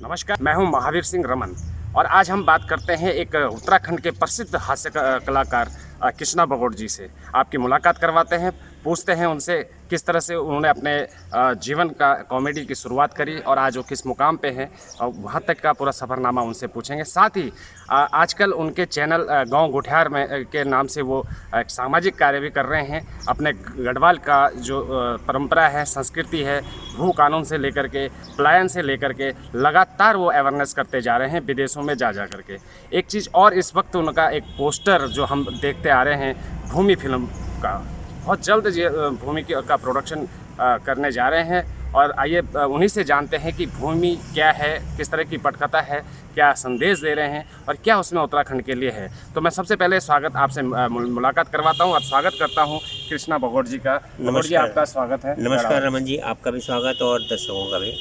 नमस्कार, मैं हूं महावीर सिंह रमन और आज हम बात करते हैं एक उत्तराखंड के प्रसिद्ध हास्य कलाकार कृष्णा बगोट जी से। आपकी मुलाकात करवाते हैं, पूछते हैं उनसे किस तरह से उन्होंने अपने जीवन का कॉमेडी की शुरुआत करी और आज वो किस मुकाम पे हैं और वहाँ तक का पूरा सफ़रनामा उनसे पूछेंगे। साथ ही आजकल उनके चैनल गांव गुठियार में के नाम से वो एक सामाजिक कार्य भी कर रहे हैं। अपने गढ़वाल का जो परंपरा है, संस्कृति है, भू कानून से लेकर के पलायन से लेकर के लगातार वो अवेयरनेस करते जा रहे हैं विदेशों में जा करके। एक चीज़ और, इस वक्त उनका एक पोस्टर जो हम देखते आ रहे हैं भूमि फिल्म का, बहुत जल्द ये भूमि का प्रोडक्शन करने जा रहे हैं। और आइए उन्हीं से जानते हैं कि भूमि क्या है, किस तरह की पटकथा है, क्या संदेश दे रहे हैं और क्या उसमें उत्तराखंड के लिए है। तो मैं सबसे पहले स्वागत आपसे मुलाकात करवाता हूं और स्वागत करता हूं कृष्णा बगोट जी का। बगोट जी, आपका स्वागत है। नमस्कार रमन जी, आपका भी स्वागत और दर्शकों का भी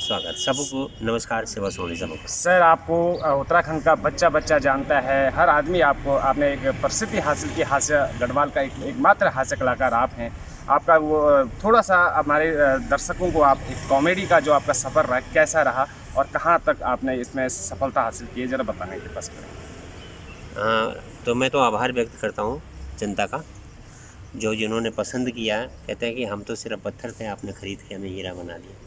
स्वागत। सबको नमस्कार, सेवा सोनी सबको। सर, आपको उत्तराखंड का बच्चा बच्चा जानता है, हर आदमी आपको, आपने एक प्रसिद्धि हासिल की, हास्य गढ़वाल का एकमात्र हास्य कलाकार आप हैं। आपका वो थोड़ा सा हमारे दर्शकों को आप एक कॉमेडी का जो आपका सफ़र रहा कैसा रहा और कहाँ तक आपने इसमें सफलता हासिल की है, ज़रा बताने की कोशिश करें। तो मैं तो आभार व्यक्त करता हूँ जनता का, जो जिन्होंने पसंद किया। कहते हैं कि हम तो सिर्फ पत्थर थे, आपने ख़रीद के हमें हीरा बना दिया।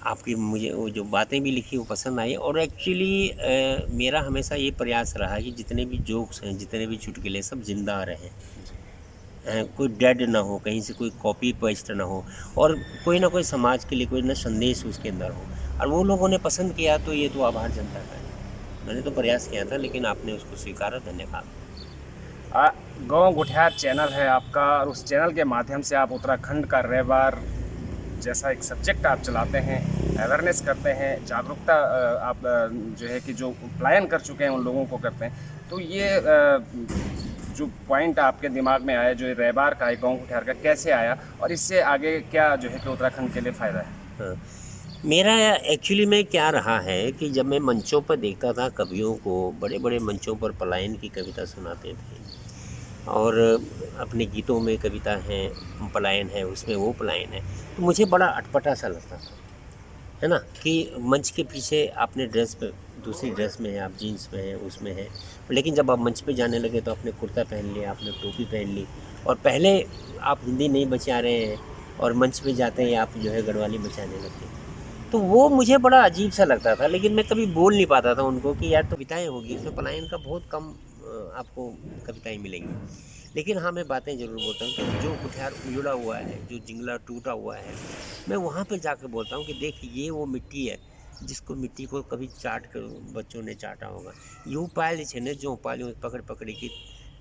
आपकी मुझे वो जो बातें भी लिखी वो पसंद आई। और एक्चुअली मेरा हमेशा ये प्रयास रहा कि जितने भी जोक्स हैं, जितने भी चुटकुले, सब जिंदा रहें। कोई डेड ना हो, कहीं से कोई कॉपी पेस्ट ना हो, और कोई ना कोई समाज के लिए कोई ना संदेश उसके अंदर हो। और वो लोगों ने पसंद किया, तो ये तो आभार जनता का है। मैंने तो प्रयास किया था, लेकिन आपने उसको स्वीकारा, धन्यवाद। गाँव गुठियार चैनल है आपका और उस चैनल के माध्यम से आप उत्तराखंड का रहवार जैसा एक सब्जेक्ट आप चलाते हैं, अवेयरनेस करते हैं, जागरूकता आप जो है कि जो पलायन कर चुके हैं उन लोगों को करते हैं। तो ये जो पॉइंट आपके दिमाग में आया, जो रहबार का है, गाँव गुठियार का, कैसे आया और इससे आगे क्या जो है कि उत्तराखंड के लिए फ़ायदा है? हाँ, मेरा एक्चुअली में क्या रहा है कि जब मैं मंचों पर देखता था कवियों को, बड़े बड़े मंचों पर पलायन की कविता सुनाते थे, और अपने गीतों में कविता है, पलायन है, उसमें वो पलायन है, तो मुझे बड़ा अटपटा सा लगता था, है ना, कि मंच के पीछे आपने ड्रेस पे दूसरी ड्रेस में है, आप जीन्स में है, उसमें है, लेकिन जब आप मंच पे जाने लगे तो आपने कुर्ता पहन लिया, आपने टोपी पहन ली, और पहले आप हिंदी नहीं बचा रहे हैं और मंच पे जाते हैं आप जो है गढ़वाली बचाने लगते हैं। तो वो मुझे बड़ा अजीब सा लगता था, लेकिन मैं कभी बोल नहीं पाता था उनको कि यार तो कविताएँ होगी, इसमें पलायन का बहुत कम आपको कविताएँ मिलेंगी। लेकिन हाँ, मैं बातें ज़रूर बोलता हूँ कि जो कुठार उजड़ा हुआ है, जो जिंगला टूटा हुआ है, मैं वहाँ पे जाकर बोलता हूँ कि देख, ये वो मिट्टी है जिसको मिट्टी को कभी चाट कर बच्चों ने चाटा होगा। यूँ पायल छे ने जो पालियों पकड़ पकड़ी की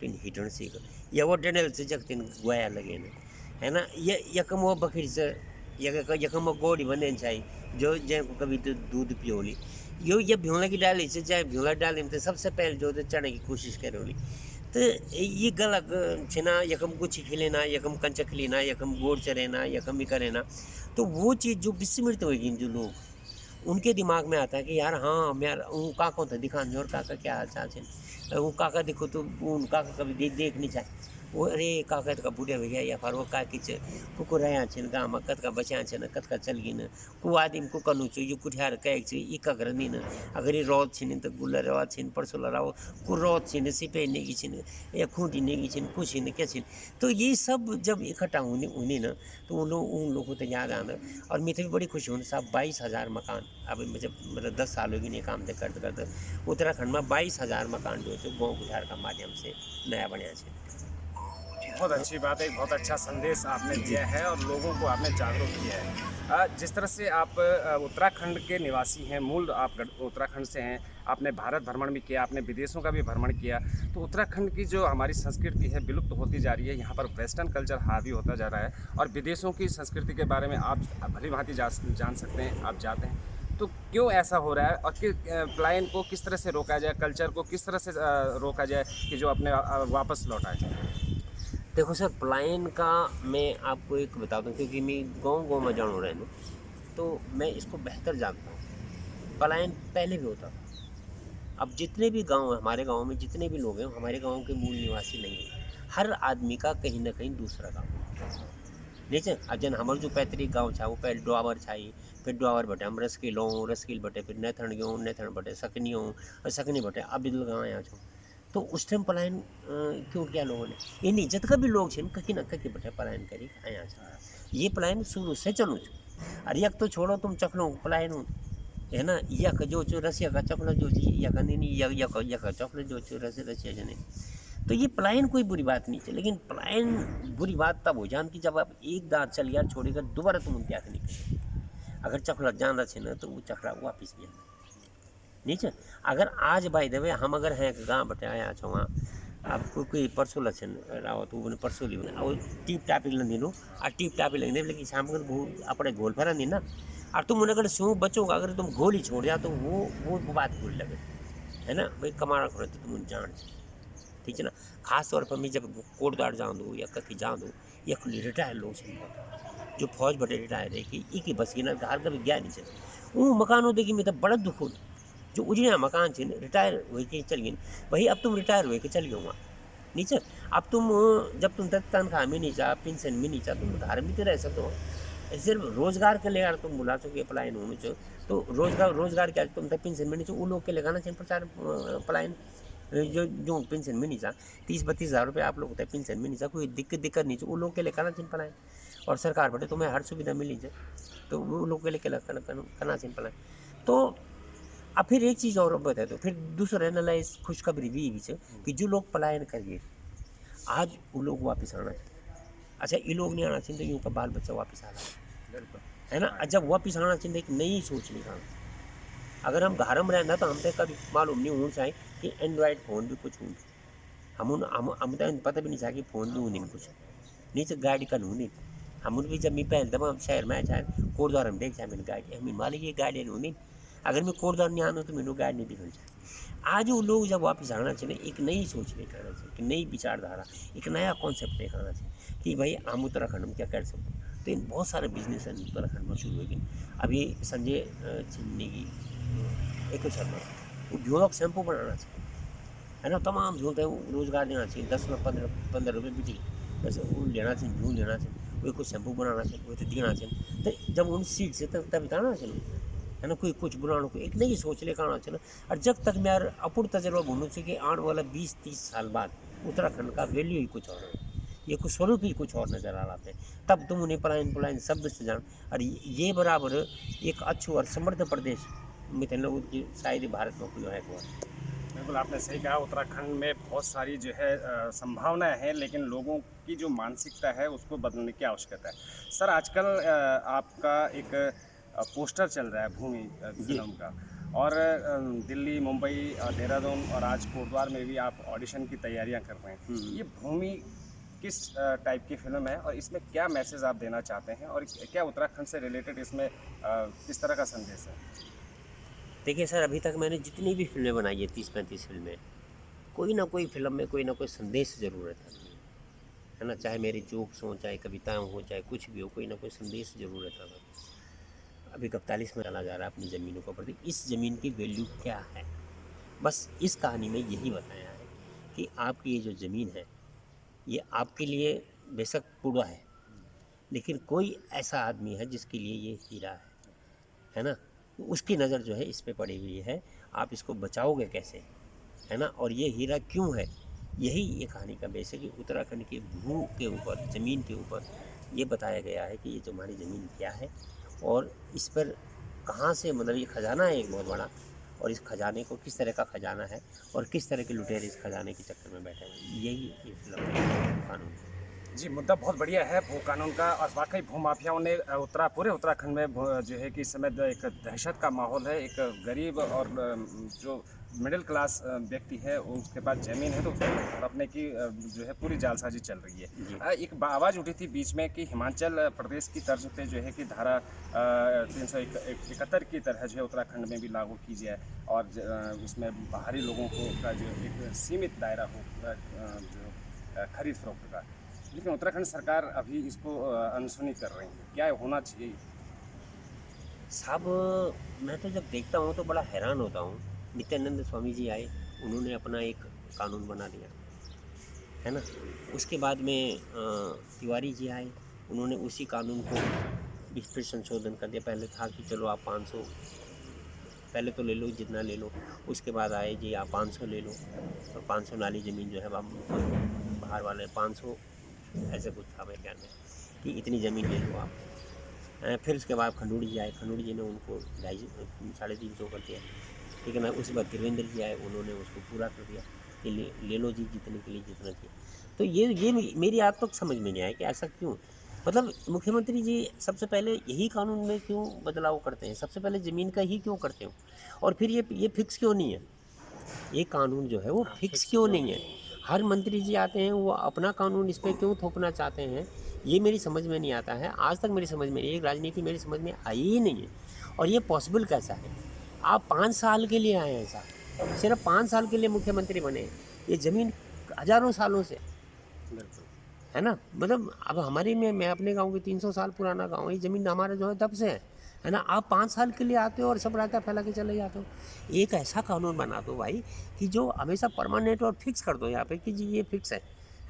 पिन हिटण सीख, या वो डनेल से जग तिन गोया लगे ने, है ना। ये यकम वो बकरी से यकम वो गोड़ी बने चाहिए, जो जै को कभी तो दूध पियोली, यो ये भ्यूला की डाली से चाहे भ्यूला डाली में तो सबसे पहले जो तो चढ़ने की कोशिश करोली। तो ये गलत छिना, यकम कुछ खिलेना, यकम कंच खिलेना, यकम गोड़ चरेना, यकम ही करेना। तो वो चीज़ जो विस्मृत होगी, जो लोग उनके दिमाग में आता है कि यार हाँ, मैं यार वो काका था दिखान और काका क्या हाल चाल है, वो काका देखो तो उन काका कभी देख नहीं चाहे, वो अरे काका का बुढ़े भैया या फिर वो काकी कुको रहा छे गाँव में कत का बचा छे न कत का चल गई न कु आदमी को कनु छो, ये कुठियार कहे छे ई का घर नहीं न, अगर ये रोज छीन तो गुल्ला रवा छीन परसों लड़ाओ कु रोज छीन सिपे नेगी छीन या खूंटी नेगी छीन कुछ छीन क्या छीन। तो ये सब जब इकट्ठा उन्हें न, तो उन लोगों को याद आना। और मुझे भी बड़ी खुशी होनी साहब, 22,000 मकान अभी मुझे मतलब 10 साल हो गई नहीं काम करते करते उत्तराखंड में 22,000 मकान जो है गाँव गुठार का माध्यम से नया बनया है। बहुत अच्छी बात है, बहुत अच्छा संदेश आपने दिया है और लोगों को आपने जागरूक किया है। जिस तरह से आप उत्तराखंड के निवासी हैं, मूल आप उत्तराखंड से हैं, आपने भारत भ्रमण भी किया, आपने विदेशों का भी भ्रमण किया, तो उत्तराखंड की जो हमारी संस्कृति है विलुप्त होती जा रही है। यहाँ पर वेस्टर्न कल्चर हावी होता जा रहा है और विदेशों की संस्कृति के बारे में आप भली भांति जान सकते हैं, आप जाते हैं। तो क्यों ऐसा हो रहा है और पलायन को किस तरह से रोका जाए, कल्चर को किस तरह से रोका जाए कि जो अपने वापस लौटाया जाए? देखो सर, पलायन का मैं आपको एक बता दूं, क्योंकि मैं गाँव में जान रहा हूँ, तो मैं इसको बेहतर जानता हूँ। पलायन पहले भी होता था। अब जितने भी गांव हैं, हमारे गांव में जितने भी लोग हैं, हमारे गांव के मूल निवासी नहीं हैं। हर आदमी का कहीं ना कहीं दूसरा गांव है। नीचे अजन हमारे जो पैतृक गांव छा वो पहले डुआवर छाई, फिर डुआवर बटे हम रसकिल हों, रसकिल बटे फिर नेथण गयो, नेथण बटे सकनी हों, और सकनी बटे अबिदल गाँव आया छो। तो उस टाइम पलायन क्यों किया लोगों ने, इन जितका भी लोग छे कहीं न कहीं बटे पलायन करी आया छे। ये पलायन शुरू से चलू छो। अरे यक तो छोड़ो तुम चखलो पलायन हो, है ना, यक जो चो रसिया का चखलो जो यक नहीं यक यक चखलो जो चो रसिया जने। तो ये पलायन कोई बुरी बात नहीं है, लेकिन पलायन बुरी बात तब हो जान कि जब आप एक दांत चल यार छोड़ेगा दोबारा तुम त्याग नहीं करें। अगर चखला जाना छे ना तो वो चखला वापिस भी आना नीचे। अगर आज भाई देवे हम अगर हैं गाँव बटे आया छो वहाँ अब कोई परसों लक्षण राव तो उन्हें परसों ली और टीप टापी लंदी नो आ टीप टापी लंदी लेकिन शाम को अपने गोल फेरा नहीं ना। और तुम उन्हें अगर शू बचोगा अगर तुम गोल ही छोड़ दिया तो वो बात बुरी लगे, है ना भाई कमाना खोले तो तुम जान, ठीक है ना। खास तौर पर मैं जब कोटद्वार जाऊँ दूँ या कहीं जाऊँ दूँ या रिटायर लोग जो फौज बटे रिटायर है कि एक ही बस की ना घर कभी गया नहीं चल वो मकानों देखी मैं तो बड़ा दुख हो जो उजड़िया मकान छे रिटायर हो के चल गए भाई। अब तुम रिटायर हो के चल गए वहाँ नीचे। अब तुम जब तुम तनख्वाह में नहीं चाह पेंशन में नहीं चाह तुम घर में तो रह सकते हो। सिर्फ रोजगार के लिए अगर तुम बुला सको पलायन होने चाहिए तो रोजगार क्या तुम तक पेंशन में नहीं चाहिए वो लोग के लगाना चाहिए प्रचार पलायन जो पेंशन में नहीं चाह 30-32 हज़ार रुपये आप लोग होता है पेंशन में नहीं चाह कोई दिक्कत नहीं चाहिए वो लोग के लिए करना चाहिए पलायन। और सरकार बटे तुम्हें हर सुविधा मिली जाए तो वो लोग के लिए करना चाहिए पलायन। तो अब फिर एक चीज़ और बता दो फिर दूसरा एनालाइज खुशखबरी भी कि जो लोग पलायन करिए आज वो लोग वापस आना चाहिए। अच्छा ये लोग नहीं आना चाहिए तो यूँ का बाल बच्चा वापस आना है ना। जब वापस आना चाहिए एक नई सोच निकालना। अगर हम घर में रहना तो हम तो कभी मालूम नहीं होना चाहिए कि एंड्रॉयड फ़ोन भी कुछ हूँ हम तो पता भी नहीं चाहिए कि फ़ोन भी हूँ कुछ नीचे गाड़ी का हूँ नहीं हम भी जब मैं पहले हम शहर में आए कोटद्वार में देख जाए मैंने गाड़ी हमें मालिक ये गाड़ी हूँ नहीं। अगर मैं कोटद्वार नहीं आना तो मैंने गाड़ी नहीं दिखल जाए। आज वो लोग जब वापस आना चाहिए एक नई सोच लेकर आना चाहिए, एक नई विचारधारा, एक नया कॉन्सेप्ट लेकर आना चाहिए कि भाई हम उत्तराखंड में क्या कर सकते। तो इन बहुत सारे बिजनेस हैं उत्तराखंड में शुरू हुए। अभी संजय चिन्नी की एक शर्मा वो ढोलक शैम्पू बनाना चाहिए, है ना। तमाम झूलते हैं रोजगार देना चाहिए 10 में 15 रुपये बिटी वैसे वो लेना चाहिए झूल लेना चाहिए वही कुछ शैम्पू बनाना चाहिए वही तो देना चाहिए। तो जब उन सीट से तब बताना चाहिए, है ना। कोई कुछ बुलाना को एक नई सोच लेकर आना चाहिए। और जब तक मैं अपूर्ण तजर्बा घूमने से कि आने वाला 20-30 साल बाद उत्तराखंड का वैल्यू ही कुछ और है, ये कुछ स्वरूप ही कुछ और नज़र आ रहा है। तब तुम उन्हें पलायन शब्द से जान और ये बराबर एक अच्छो और समृद्ध प्रदेश मिथिला की शायद भारत में कोई है को। बिल्कुल आपने सही कहा उत्तराखंड में बहुत सारी जो है संभावनाएं हैं लेकिन लोगों की जो मानसिकता है उसको बदलने की आवश्यकता है। सर आजकल आपका एक पोस्टर चल रहा है भूमि फिल्म का और दिल्ली मुंबई देहरादून और आज कोटद्वार में भी आप ऑडिशन की तैयारियां कर रहे हैं। ये भूमि किस टाइप की फिल्म है और इसमें क्या मैसेज आप देना चाहते हैं और क्या उत्तराखंड से रिलेटेड इसमें किस तरह का संदेश है? देखिए सर अभी तक मैंने जितनी भी फिल्में बनाई है 30-35 फिल्में कोई ना कोई फिल्म में कोई ना कोई संदेश ज़रूर रहता है ना। चाहे मेरे जोक्स हों चाहे कविताएं हों चाहे कुछ भी हो कोई ना कोई संदेश ज़रूर रहता था। अभी 41 में चला जा रहा है अपनी ज़मीनों के प्रति इस ज़मीन की वैल्यू क्या है बस इस कहानी में यही बताया है कि आपकी ये जो ज़मीन है ये आपके लिए बेशक पूरा है लेकिन कोई ऐसा आदमी है जिसके लिए ये हीरा है ना। उसकी नज़र जो है इस पे पड़ी हुई है आप इसको बचाओगे कैसे, है ना। और ये हीरा क्यों है यही ये कहानी का बेस है कि उत्तराखंड के भू के ऊपर ज़मीन के ऊपर ये बताया गया है कि ये जो हमारी ज़मीन क्या है और इस पर कहाँ से मतलब ये खजाना है एक बहुत बड़ा और इस खजाने को किस तरह का खजाना है और किस तरह के लुटेरे इस खजाने के चक्कर में बैठे हैं यही ये फिल्म कानून है। जी मुद्दा बहुत बढ़िया है भू कानून का और वाकई भूमाफियाओं ने पूरे उत्तराखंड में जो है कि इस समय एक दहशत का माहौल है। एक गरीब और जो मिडिल क्लास व्यक्ति है उसके पास ज़मीन है तो उसको हड़पने की जो है पूरी जालसाजी चल रही है। एक आवाज़ उठी थी बीच में कि हिमाचल प्रदेश की तर्ज पे जो है कि धारा 371 की तरह जो है उत्तराखंड में भी लागू की जाए और उसमें बाहरी लोगों को का जो एक सीमित दायरा हो जो खरीद फरोख्त का। लेकिन उत्तराखंड सरकार अभी इसको अनसुनी कर रही है, क्या होना चाहिए? साहब मैं तो जब देखता हूँ तो बड़ा हैरान होता हूँ। नित्यानंद स्वामी जी आए उन्होंने अपना एक कानून बना दिया है ना। उसके बाद में तिवारी जी आए उन्होंने उसी कानून को फिर संशोधन कर दिया। पहले था कि चलो आप 500 पहले तो ले लो जितना ले लो, उसके बाद आए जी आप 500 ले लो, तो 500 नाली ज़मीन जो है बाहर वाले 500 ऐसे कुछ था मेरे ख्याल में कि इतनी ज़मीन ले लो आप। फिर उसके बाद खंडूड़ी जी आए, खंडूड़ी जी ने उनको 350 कर दिया, ठीक है ना। उसके बाद त्रिवेंद्र जी आए, उन्होंने उसको पूरा कर दिया कि ले लो जी जितने के लिए जितना चाहिए। तो ये मेरी आज तक समझ में नहीं आया कि ऐसा क्यों, मतलब मुख्यमंत्री जी सबसे पहले यही कानून में क्यों बदलाव करते हैं, सबसे पहले ज़मीन का ही क्यों करते हो, और फिर ये फिक्स क्यों नहीं है, ये कानून जो है वो फिक्स क्यों नहीं है। हर मंत्री जी आते हैं वो अपना कानून इस पर क्यों थोपना चाहते हैं, ये मेरी समझ में नहीं आता है। आज तक मेरी समझ में नहीं, ये राजनीति मेरी समझ में आई ही नहीं है। और ये पॉसिबल कैसा है, आप 5 साल के लिए आए हैं साहब, सिर्फ 5 साल के लिए मुख्यमंत्री बने हैं। ये ज़मीन हज़ारों सालों से बिल्कुल है ना, मतलब अब हमारे में मैं अपने गांव की 300 साल पुराना गांव है, ये ज़मीन हमारा जो है तब से है ना। आप 5 साल के लिए आते हो और सब रायता फैला के चले जाते हो। एक ऐसा कानून बना दो भाई कि जो हमेशा परमानेंट और फिक्स कर दो यहाँ पे कि जी ये फिक्स है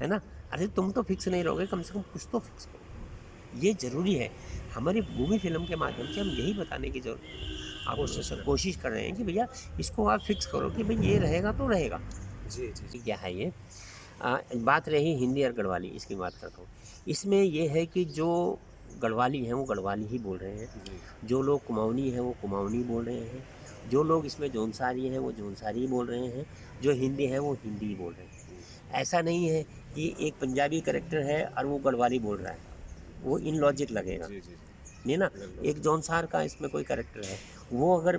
ना। अरे तुम तो फिक्स नहीं रहोगे, कम से कम कुछ तो फिक्स करो, ये ज़रूरी है। हमारी भूमि फिल्म के माध्यम से हम यही बताने की जरूरत कोशिश कर रहे हैं कि भैया इसको आप फिक्स करो कि भाई ये रहेगा तो रहेगा। जी जी क्या है ये बात रही हिंदी और गढ़वाली, इसकी बात करता हूँ। इसमें ये है कि जो गढ़वाली हैं वो गढ़वाली ही बोल रहे हैं, जी जो लोग कुमाऊनी हैं वो कुमाऊनी बोल रहे हैं, जो लोग इसमें जौनसारी हैं वो जौनसारी बोल रहे हैं, जो हिंदी है वो हिंदी बोल रहे हैं। ऐसा नहीं है कि एक पंजाबी करेक्टर है और वो गढ़वाली बोल रहा है, वो इन लॉजिक लगेगा जी जी नहीं ना। एक जौनसार का इसमें कोई करेक्टर है, वो अगर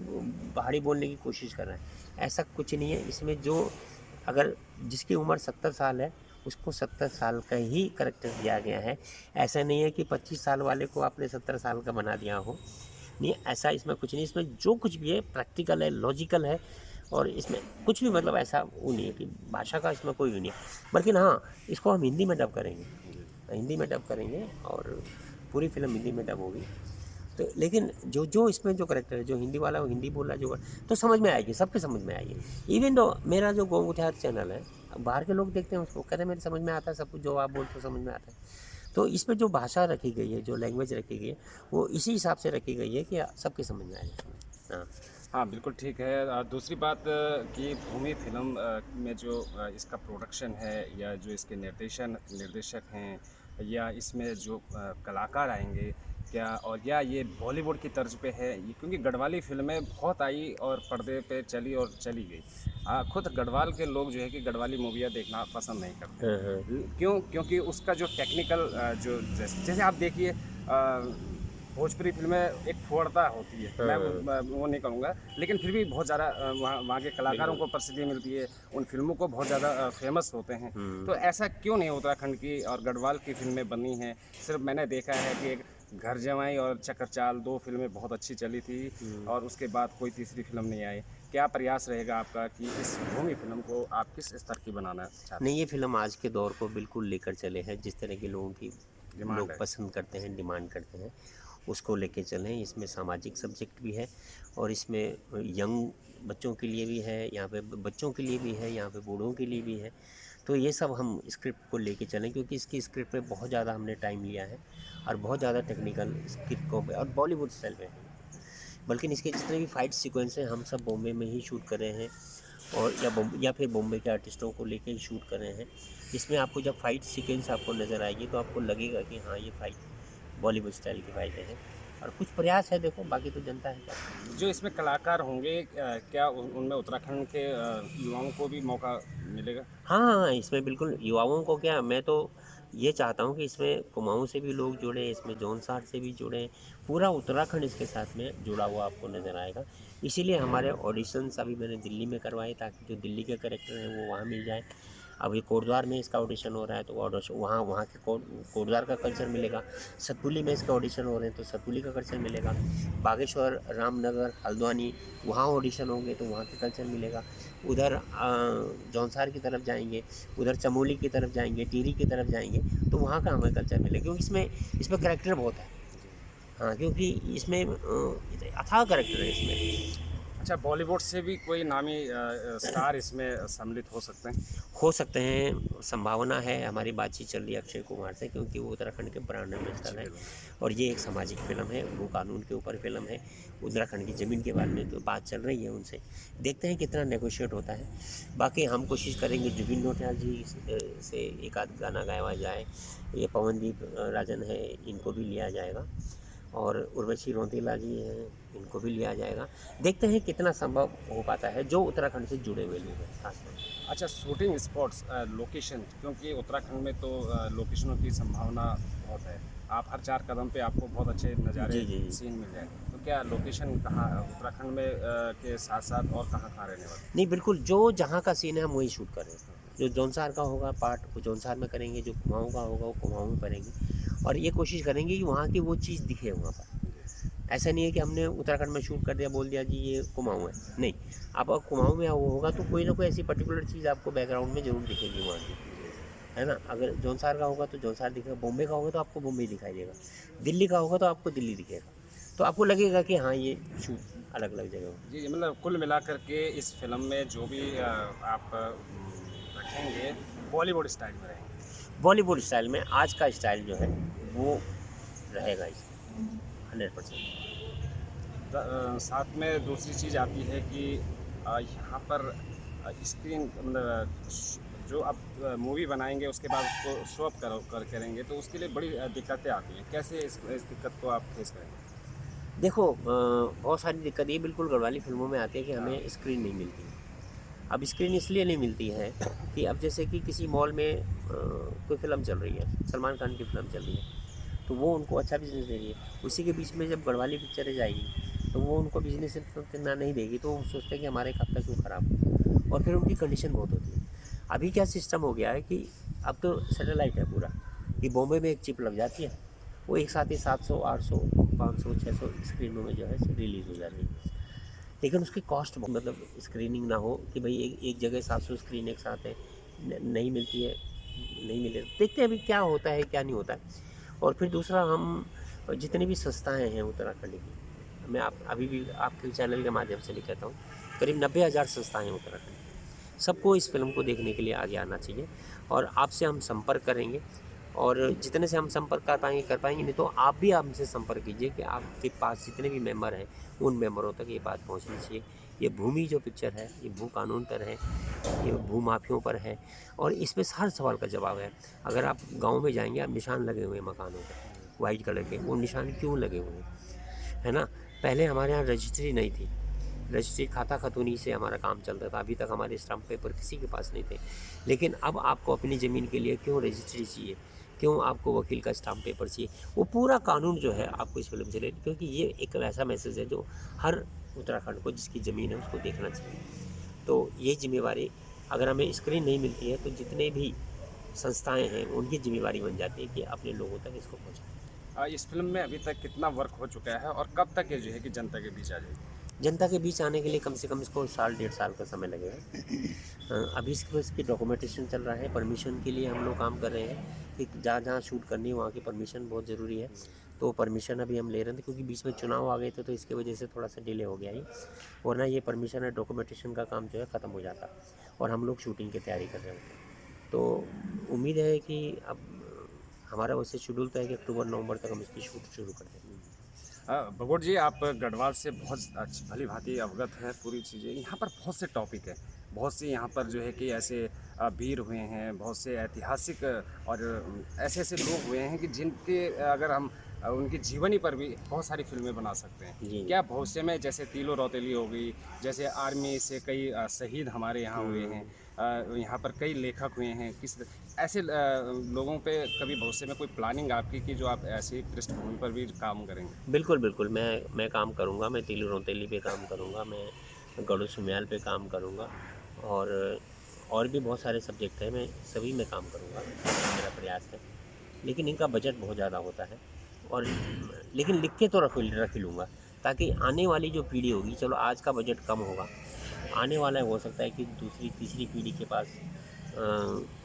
पहाड़ी बोलने की कोशिश कर रहा है, ऐसा कुछ नहीं है इसमें। जो अगर जिसकी उम्र 70 साल है उसको 70 साल का ही करेक्टर दिया गया है। ऐसा नहीं है कि 25 साल वाले को आपने 70 साल का बना दिया हो, नहीं, ऐसा इसमें कुछ नहीं। इसमें जो कुछ भी है प्रैक्टिकल है, लॉजिकल है, और इसमें कुछ भी मतलब ऐसा वो नहीं है कि भाषा का इसमें कोई भी नहीं है। बल्कि हाँ, इसको हम हिंदी में डब करेंगे, हिंदी में डब करेंगे और पूरी फिल्म हिंदी में डब होगी। तो लेकिन जो इसमें जो करेक्टर है, जो हिंदी वाला वो हिंदी बोल रहा है, जो तो समझ में आएगी, सबके समझ में आएगी। इवन दो मेरा जो गोंग उठार चैनल है, बाहर के लोग देखते हैं उसको, कहते हैं मेरे समझ में आता है सब कुछ, जो आप बोलते हो समझ में आता है। तो इसमें जो भाषा रखी गई है, जो लैंग्वेज रखी गई है, वो इसी हिसाब से रखी गई है कि सबके समझ में आएगा। हाँ हाँ बिल्कुल ठीक है। दूसरी बात कि भूमि फिल्म में जो इसका प्रोडक्शन है, या जो इसके निर्देशक हैं, या इसमें जो कलाकार आएंगे क्या, और या ये बॉलीवुड की तर्ज पे है ये, क्योंकि गढ़वाली फिल्में बहुत आई और पर्दे पे चली और चली गई। खुद गढ़वाल के लोग जो है कि गढ़वाली मूवियाँ देखना पसंद नहीं करते। क्यों? क्योंकि उसका जो टेक्निकल जो जैसे आप देखिए भोजपुरी फिल्में एक फोड़ता होती है, मैं वो नहीं कहूँगा, लेकिन फिर भी बहुत ज़्यादा वहाँ के कलाकारों को प्रसिद्धि मिलती है, उन फिल्मों को बहुत ज़्यादा फेमस होते हैं। तो ऐसा क्यों नहीं उत्तराखंड की और गढ़वाल की फिल्में बनी हैं? सिर्फ मैंने देखा है कि एक घर जमाई और चक्कर 2 फिल्में बहुत अच्छी चली थी, और उसके बाद कोई तीसरी फिल्म नहीं आई। क्या प्रयास रहेगा आपका कि इस भूमि फिल्म को आप किस स्तर की बनाना चाहते हैं? नहीं, ये फिल्म आज के दौर को बिल्कुल लेकर चले हैं, जिस तरह के लोगों की डिमांड लोग है। पसंद करते हैं, डिमांड करते हैं, उसको लेके चलें। इसमें सामाजिक सब्जेक्ट भी है, और इसमें यंग बच्चों के लिए भी है, यहाँ पे बच्चों के लिए भी है, यहाँ पे बूढ़ों के लिए भी है। तो ये सब हम स्क्रिप्ट को लेके चलें, क्योंकि इसकी स्क्रिप्ट पे बहुत ज़्यादा हमने टाइम लिया है, और बहुत ज़्यादा टेक्निकल स्क्रिप्ट को और बॉलीवुड स्टाइल में है। बल्कि इसके जितने भी फाइट सीक्वेंस हैं हम सब बॉम्बे में ही शूट कर रहे हैं, और या फिर बॉम्बे के आर्टिस्टों को लेके ही शूट कर रहे हैं। इसमें आपको जब फाइट सीक्वेंस आपको नज़र आएगी तो आपको लगेगा कि हाँ ये फाइट बॉलीवुड स्टाइल की फाइटें हैं, और कुछ प्रयास है, देखो बाकी तो जनता है क्या। जो इसमें कलाकार होंगे क्या उनमें उत्तराखंड के युवाओं को भी मौका मिलेगा? हाँ, इसमें बिल्कुल युवाओं को क्या, मैं तो ये चाहता हूँ कि इसमें कुमाऊँ से भी लोग जुड़े, इसमें जौनसार से भी जुड़े, पूरा उत्तराखंड इसके साथ में जुड़ा हुआ आपको नज़र आएगा। इसीलिए हमारे ऑडिशंस अभी मैंने दिल्ली में करवाए, ताकि जो दिल्ली के कैरेक्टर हैं वो वहाँ मिल जाए। अब ये कोटद्वार में इसका ऑडिशन हो रहा है, तो ऑडिशन वहाँ के कोटद्वार का कल्चर मिलेगा। सतपुली में इसका ऑडिशन हो रहे हैं तो सतपुली का कल्चर मिलेगा। बागेश्वर, रामनगर, हल्द्वानी वहाँ ऑडिशन होंगे तो वहाँ का कल्चर मिलेगा। उधर जौनसार की तरफ जाएंगे, उधर चमोली की तरफ जाएंगे, टिहरी की तरफ जाएंगे तो वहाँ का हमें कल्चर मिलेगा, क्योंकि इसमें करैक्टर बहुत है। हाँ, क्योंकि इसमें अथाह करैक्टर है इसमें। अच्छा, बॉलीवुड से भी कोई नामी स्टार इसमें सम्मिलित हो सकते हैं? हो सकते हैं, संभावना है। हमारी बातचीत चल रही है अक्षय कुमार से, क्योंकि वो उत्तराखंड के ब्रांड एम्बेसडर अच्छी हैं फिल्म है। और ये एक सामाजिक फ़िल्म है, वो कानून के ऊपर फ़िल्म है। उत्तराखंड की ज़मीन के बारे में तो बात चल रही है उनसे, देखते हैं कितना नेगोशिएट होता है। बाकी हम कोशिश करेंगे जुबिन नौटियाल जी से एक आध गाना गाया जाए, ये पवनदीप राजन है, इनको भी लिया जाएगा, और उर्वशी रौतेला जी हैं, इनको भी लिया जाएगा। देखते हैं कितना संभव हो पाता है, जो उत्तराखंड से जुड़े हुए लोग हैं खासतौर पर। अच्छा, शूटिंग स्पॉट्स, लोकेशन, क्योंकि उत्तराखंड में तो लोकेशनों की संभावना बहुत है। आप हर 4 कदम पे आपको बहुत अच्छे नज़ारे, जी, जी, जी। सीन मिल जाए। तो क्या लोकेशन कहाँ उत्तराखंड में के साथ-साथ और कहाँ-कहाँ रहने वाले? नहीं, बिल्कुल, जो जहाँ का सीन है हम वहीं शूट कर रहे हैं। जो जौनसार का होगा पार्ट वो जौनसार में करेंगे, जो कुमाऊँ का होगा वो कुमाऊँ में करेंगे, और ये कोशिश करेंगे कि वहाँ की वो चीज़ दिखे वहाँ पर। जी। ऐसा नहीं है कि हमने उत्तराखंड में शूट कर दिया, बोल दिया जी ये कुमाऊँ है, नहीं। आप अगर कुमाऊँ में वो होगा तो कोई ना कोई ऐसी पर्टिकुलर चीज़ आपको बैकग्राउंड में ज़रूर दिखेगी वहाँ की, है ना? अगर जौनसार का होगा तो जौनसार दिखेगा, बॉम्बे का होगा तो आपको बॉम्बे दिखाई देगा, दिल्ली का होगा तो आपको दिल्ली दिखेगा। तो आपको लगेगा कि हाँ, ये शूट अलग-अलग जगह हो। जी, जी, मतलब कुल मिलाकर के इस फ़िल्म में जो भी आप रखेंगे, बॉलीवुड स्टाइल में रहेंगे। बॉलीवुड स्टाइल में आज का स्टाइल जो है वो रहेगा इसमें 100%। साथ में दूसरी चीज़ आती है कि यहाँ पर स्क्रीन मतलब जो आप मूवी बनाएंगे उसके बाद उसको शो अप करेंगे, तो उसके लिए बड़ी दिक्कतें आती हैं। कैसे इस दिक्कत को आप फेस करेंगे? देखो, बहुत सारी दिक्कत ये बिल्कुल गढ़वाली फ़िल्मों में आती है कि हाँ। हमें स्क्रीन नहीं मिलती है। अब स्क्रीन इसलिए नहीं मिलती है कि अब जैसे कि किसी मॉल में कोई फ़िल्म चल रही है, सलमान खान की फ़िल्म चल रही है, तो वो उनको अच्छा बिज़नेस दे रही है। उसी के बीच में जब गढ़वाली पिक्चरें जाएगी, तो वो उनको बिज़नेस इतना नहीं देगी, तो वो सोचते हैं कि हमारे कब तक क्यों ख़राब हो, और फिर उनकी कंडीशन बहुत होती है। अभी क्या सिस्टम हो गया है कि अब तो सैटेलाइट है पूरा, कि बॉम्बे में एक चिप लग जाती है, वो एक साथ ही 700, 800, 500, 600 स्क्रीनों में जो है रिलीज़ हो जाती है। लेकिन उसकी कॉस्ट मतलब स्क्रीनिंग ना हो कि भाई एक जगह 700 स्क्रीन एक साथ है, नहीं मिलती है, नहीं मिले, देखते हैं अभी क्या होता है क्या नहीं होता है। और फिर दूसरा, हम जितनी भी संस्थाएं हैं उत्तराखंड की, मैं आप अभी भी आपके चैनल के माध्यम से भी कहता हूँ, करीब 90,000 संस्थाएं हैं उत्तराखंड की। सबको इस फिल्म को देखने के लिए आगे आना चाहिए, और आपसे हम संपर्क करेंगे, और जितने से हम संपर्क कर पाएंगे, नहीं तो आप भी हमसे संपर्क कीजिए कि आपके पास जितने भी मेंबर हैं उन मेंबरों तक ये बात पहुंचनी चाहिए। ये भूमि जो पिक्चर है ये भू कानून पर है, ये भू माफियों पर है, और इसमें हर सवाल का जवाब है। अगर आप गांव में जाएंगे, आप निशान लगे हुए हैं मकानों पर वाइट कलर के, वो निशान क्यों लगे हुए हैं, है ना? पहले हमारे यहाँ रजिस्ट्री नहीं थी, रजिस्ट्री खाता खतूनी से हमारा काम चलता था, अभी तक हमारे स्टाम्प पेपर किसी के पास नहीं थे। लेकिन अब आपको अपनी ज़मीन के लिए क्यों रजिस्ट्री चाहिए, क्यों आपको वकील का स्टाम्प पेपर चाहिए, वो पूरा कानून जो है आपको इस फिल्म से ले, क्योंकि ये एक ऐसा मैसेज है जो हर उत्तराखंड को जिसकी ज़मीन है उसको देखना चाहिए। तो ये जिम्मेवारी, अगर हमें स्क्रीन नहीं मिलती है तो जितने भी संस्थाएं हैं उनकी जिम्मेवारी बन जाती है कि अपने लोगों तक इसको पहुँचाएं। इस फ़िल्म में अभी तक कितना वर्क हो चुका है और कब तक ये जो है कि जनता के बीच आ जाएगी? जनता के बीच आने के लिए कम से कम इसको साल 1.5 साल का समय लगेगा। अभी इसकी डॉक्यूमेंटेशन चल रहा है, परमिशन के लिए हम लोग काम कर रहे हैं कि जहाँ जहाँ शूट करनी है वहाँ की परमिशन बहुत ज़रूरी है। तो परमिशन अभी हम ले रहे थे, क्योंकि बीच में चुनाव आ गए थे, तो इसकी वजह से थोड़ा सा डिले हो गया ही, वरना ये परमिशन है डॉक्यूमेंटेशन का काम जो है ख़त्म हो जाता, और हम लोग शूटिंग की तैयारी कर रहे होते। तो उम्मीद है कि अब हमारा वैसे शेड्यूल तो है कि अक्टूबर नवंबर तक हम इसकी शूट शुरू कर देंगे। भगोट जी, आप गढ़वाल से बहुत अच्छी भली भांति अवगत हैं पूरी चीज़ें। यहाँ पर बहुत से टॉपिक हैं, बहुत से यहाँ पर जो है कि ऐसे वीर हुए हैं, बहुत से ऐतिहासिक और ऐसे ऐसे लोग हुए हैं कि जिनके अगर हम उनकी जीवनी पर भी बहुत सारी फिल्में बना सकते हैं। जी। क्या भविष्य में जैसे तीलो रौतेली हो गई, जैसे आर्मी से कई शहीद हमारे यहाँ हुए हैं, यहाँ पर कई लेखक हुए हैं, किस ऐसे लोगों पे कभी भविष्य में कोई प्लानिंग आपकी कि जो आप ऐसी पृष्ठभूमि पर भी काम करेंगे? बिल्कुल, बिल्कुल, मैं काम करूँगा, मैं तीलू रौतेली पे काम करूँगा, मैं गरुड़ सुम्याल पे काम करूँगा, और भी बहुत सारे सब्जेक्ट हैं, मैं सभी में काम करूँगा, मेरा प्रयास है। लेकिन इनका बजट बहुत ज़्यादा होता है, और लेकिन लिख के तो रख ही लूँगा, ताकि आने वाली जो पीढ़ी होगी, चलो आज का बजट कम होगा, आने वाला हो सकता है कि दूसरी तीसरी पीढ़ी के पास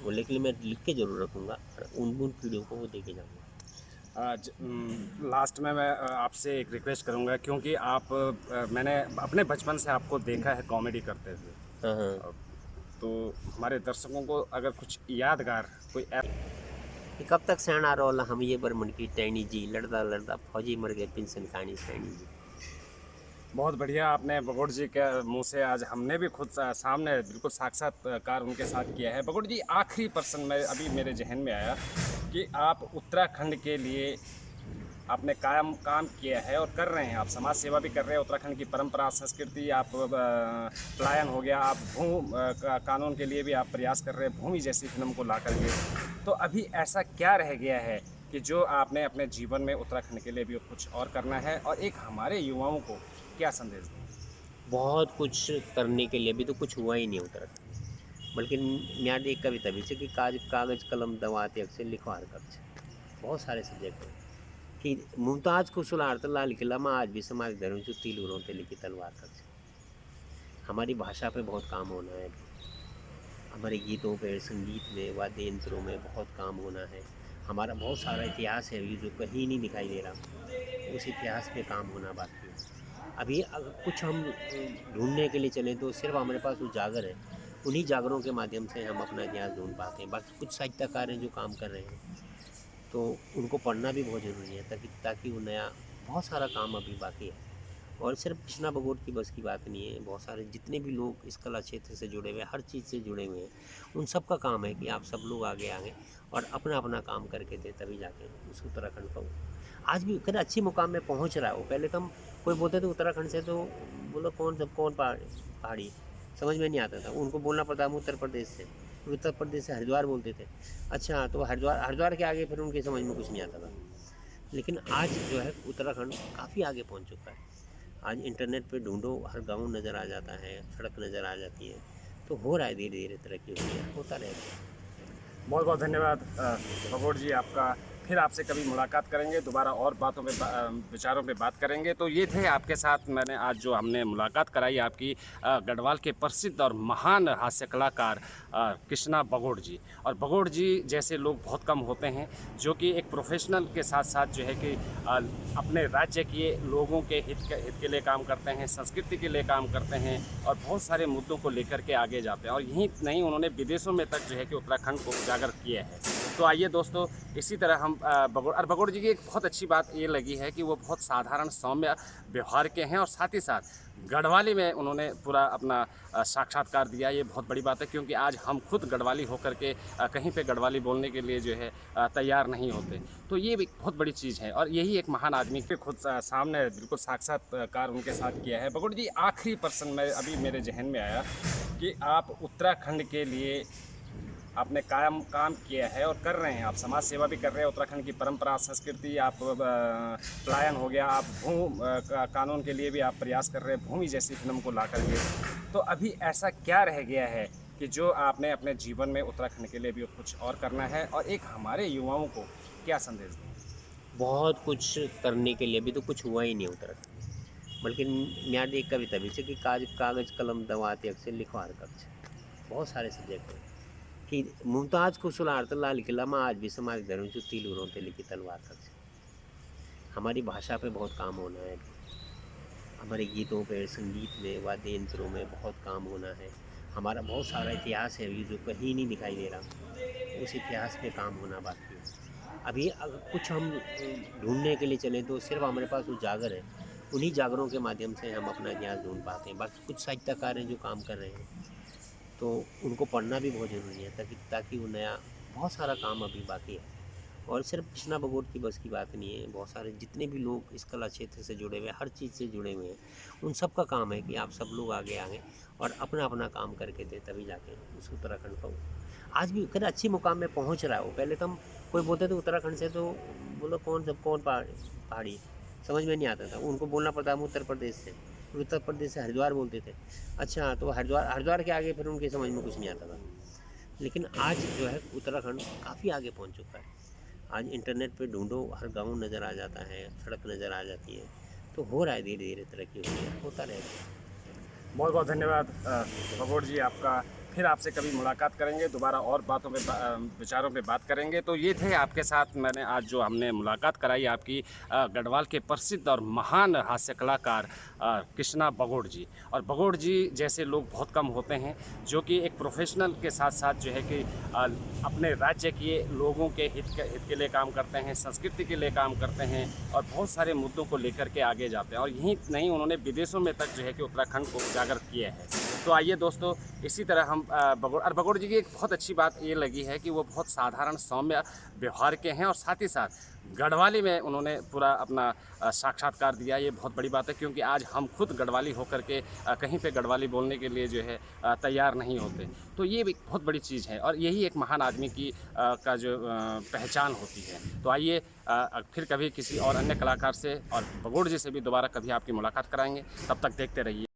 वो, लेकिन मैं लिख के ज़रूर रखूँगा, और उन पीढ़ियों को वो दे के जाऊँगा। लास्ट में मैं आपसे एक रिक्वेस्ट करूंगा, क्योंकि आप मैंने अपने बचपन से आपको देखा है कॉमेडी करते हुए। हाँ हाँ। अ, तो हमारे दर्शकों को अगर कुछ यादगार कोई कि कब तक सैणा रोल हम ये बरमन की टैनी जी, लड़दा लड़दा फौजी मर गए पिंसन खानी सैनी जी। बहुत बढ़िया आपने बगोड़ जी के मुंह से आज हमने भी खुद सामने बिल्कुल साक्षात्कार उनके साथ किया है। बगोड़ जी, आखिरी प्रश्न में अभी मेरे जहन में आया कि आप उत्तराखंड के लिए आपने कायम काम किया है और कर रहे हैं, आप समाज सेवा भी कर रहे हैं, उत्तराखंड की परंपरा संस्कृति आप पलायन हो गया, आप कानून के लिए भी आप प्रयास कर रहे हैं भूमि जैसी फिल्म को ला करके। तो अभी ऐसा क्या रह गया है कि जो आपने अपने जीवन में उत्तराखंड के लिए भी कुछ और करना है, और एक हमारे युवाओं को क्या संदेश दें? बहुत कुछ करने के लिए अभी तो कुछ हुआ ही नहीं उत्तराखंड, बल्कि म्याद एक कविता भी है कि कागज कलम दवाते अक्सर लिखवार कक्ष। बहुत सारे सब्जेक्ट हैं कि मुमताज़ को सुलारत लाल किला में आज भी समाज धर्म जो तीलू रोते लिखी तलवार कक्ष। हमारी भाषा पे बहुत काम होना है अभी, हमारे गीतों पे, संगीत में, वाद्य यंत्रों में बहुत काम होना है। हमारा बहुत सारा इतिहास है अभी जो कहीं नहीं दिखाई दे रहा, उस इतिहास पे काम होना बाकी है। अभी अगर कुछ हम ढूंढने के लिए चलें तो सिर्फ हमारे पास उजागर है, उन्हीं जागरों के माध्यम से हम अपना इतिहास ढूंढ पाते हैं। बाकी कुछ साहित्यकार हैं जो काम कर रहे हैं, तो उनको पढ़ना भी बहुत ज़रूरी है ताकि वो नया बहुत सारा काम अभी बाकी है। और सिर्फ कृष्णा भगोट की बस की बात नहीं है, बहुत सारे जितने भी लोग इस कला क्षेत्र से जुड़े हुए हैं, हर चीज़ से जुड़े हुए हैं, उन सब का काम है कि आप सब लोग आगे आएँ और अपना अपना काम करके दे, तभी जाके उस उत्तराखंड को आज भी कहीं अच्छी मुकाम में पहुंच रहा है। वो पहले तो हम कोई बोलते थे उत्तराखंड से तो बोलो कौन पहाड़ी समझ में नहीं आता था, उनको बोलना पड़ता हम उत्तर प्रदेश से, उत्तर प्रदेश से हरिद्वार बोलते थे। अच्छा, तो हरिद्वार के आगे फिर उनकी समझ में कुछ नहीं आता था। लेकिन आज जो है उत्तराखंड काफ़ी आगे पहुंच चुका है। आज इंटरनेट पे ढूंढो हर गांव नज़र आ जाता है, सड़क नज़र आ जाती है, तो हो रहा है धीरे धीरे तरक्की हो रही है, होता रहेगा। बहुत बहुत धन्यवाद भगोड़ जी आपका। फिर आपसे कभी मुलाकात करेंगे, दोबारा और बातों पे विचारों पे बात करेंगे। तो ये थे आपके साथ मैंने आज जो हमने मुलाकात कराई आपकी गढ़वाल के प्रसिद्ध और महान हास्य कलाकार कृष्णा बगोड़ जी। और बगोड़ जी जैसे लोग बहुत कम होते हैं जो कि एक प्रोफेशनल के साथ साथ जो है कि अपने राज्य के लोगों के हित के लिए काम करते हैं, संस्कृति के लिए काम करते हैं, और बहुत सारे मुद्दों को लेकर के आगे जाते हैं। और यहीं नहीं, उन्होंने विदेशों में तक जो है कि उत्तराखंड को उजागर किया है। तो आइए दोस्तों, इसी तरह हम बगोड़ जी की एक बहुत अच्छी बात ये लगी है कि वो बहुत साधारण सौम्य व्यवहार के हैं, और साथ ही साथ गढ़वाली में उन्होंने पूरा अपना साक्षात्कार दिया। ये बहुत बड़ी बात है, क्योंकि आज हम खुद गढ़वाली होकर के कहीं पे गढ़वाली बोलने के लिए जो है तैयार नहीं होते। तो ये भी बहुत बड़ी चीज़ है, और यही एक महान आदमी के खुद सामने बिल्कुल साक्षात्कार उनके साथ किया है। बगोड़ जी, आखिरी प्रश्न में अभी मेरे जहन में आया कि आप उत्तराखंड के लिए आपने कायम काम किया है और कर रहे हैं, आप समाज सेवा भी कर रहे हैं, उत्तराखंड की परंपरा संस्कृति आप पलायन हो गया, आप कानून के लिए भी आप प्रयास कर रहे हैं भूमि जैसी फिल्म को ला करके। तो अभी ऐसा क्या रह गया है कि जो आपने अपने जीवन में उत्तराखंड के लिए भी कुछ और करना है, और एक हमारे युवाओं को क्या संदेश दें? बहुत कुछ करने के लिए अभी तो कुछ हुआ ही नहीं उत्तराखंड, बल्कि म्याद एक कविता भी है कि कागज कलम दवाते अक्सर लिखवार कक्ष। बहुत सारे सब्जेक्ट हैं कि मुमताज़ को सुलारत लाल किला में आज भी समाज धर्म जो तीलू रोते लिखी तलवार कक्ष। हमारी भाषा पे बहुत काम होना है अभी, हमारे गीतों पे, संगीत में, वाद्य यंत्रों में बहुत काम होना है। हमारा बहुत सारा इतिहास है अभी जो कहीं नहीं दिखाई दे रहा, उस इतिहास पे काम होना बाकी है। अभी अगर कुछ हम ढूंढने के लिए चलें तो सिर्फ हमारे पास उजागर है, उन्हीं जागरों के माध्यम से हम अपना इतिहास ढूंढ पाते हैं। बाकी कुछ साहित्यकार हैं जो काम कर रहे हैं, तो उनको पढ़ना भी बहुत ज़रूरी है ताकि वो नया बहुत सारा काम अभी बाकी है। और सिर्फ कृष्णा भगोट की बस की बात नहीं है, बहुत सारे जितने भी लोग इस कला क्षेत्र से जुड़े हुए हैं, हर चीज़ से जुड़े हुए हैं, उन सब का काम है कि आप सब लोग आगे आएँ और अपना अपना काम करके दे, तभी जाके उस उत्तराखंड को आज भी कहीं अच्छी मुकाम में पहुंच रहा है। वो पहले तो हम कोई बोलते थे उत्तराखंड से तो बोलो कौन पहाड़ी समझ में नहीं आता था, उनको बोलना पड़ता हम उत्तर प्रदेश से, उत्तर प्रदेश से हरिद्वार बोलते थे। अच्छा, तो हरिद्वार के आगे फिर उनकी समझ में कुछ नहीं आता था। लेकिन आज जो है उत्तराखंड काफ़ी आगे पहुंच चुका है। आज इंटरनेट पे ढूंढो हर गांव नज़र आ जाता है, सड़क नज़र आ जाती है, तो हो रहा है धीरे धीरे तरक्की हो रही है, होता रहेगा। बहुत बहुत धन्यवाद बगोड़ जी आपका। फिर आपसे कभी मुलाकात करेंगे, दोबारा और बातों पे विचारों पे बात करेंगे। तो ये थे आपके साथ मैंने आज जो हमने मुलाकात कराई आपकी गढ़वाल के प्रसिद्ध और महान हास्य कलाकार कृष्णा बगोड़ जी। और बगोड़ जी जैसे लोग बहुत कम होते हैं जो कि एक प्रोफेशनल के साथ साथ जो है कि अपने राज्य के लोगों के हित के लिए काम करते हैं, संस्कृति के लिए काम करते हैं और बहुत सारे मुद्दों को लेकर के आगे जाते हैं। और यहीं नहीं, उन्होंने विदेशों में तक जो है कि उत्तराखंड को उजागर किया है। तो आइए दोस्तों, इसी तरह हम बगोड़ जी की एक बहुत अच्छी बात ये लगी है कि वो बहुत साधारण सौम्य व्यवहार के हैं और साथ ही साथ गढ़वाली में उन्होंने पूरा अपना साक्षात्कार दिया। ये बहुत बड़ी बात है क्योंकि आज हम खुद गढ़वाली होकर के कहीं पे गढ़वाली बोलने के लिए जो है तैयार नहीं होते। तो ये भी बहुत बड़ी चीज़ है और यही एक महान आदमी की का जो पहचान होती है। तो आइए फिर कभी किसी और अन्य कलाकार से और बगोड़ जी से भी दोबारा कभी आपकी मुलाकात कराएंगे। तब तक देखते रहिए।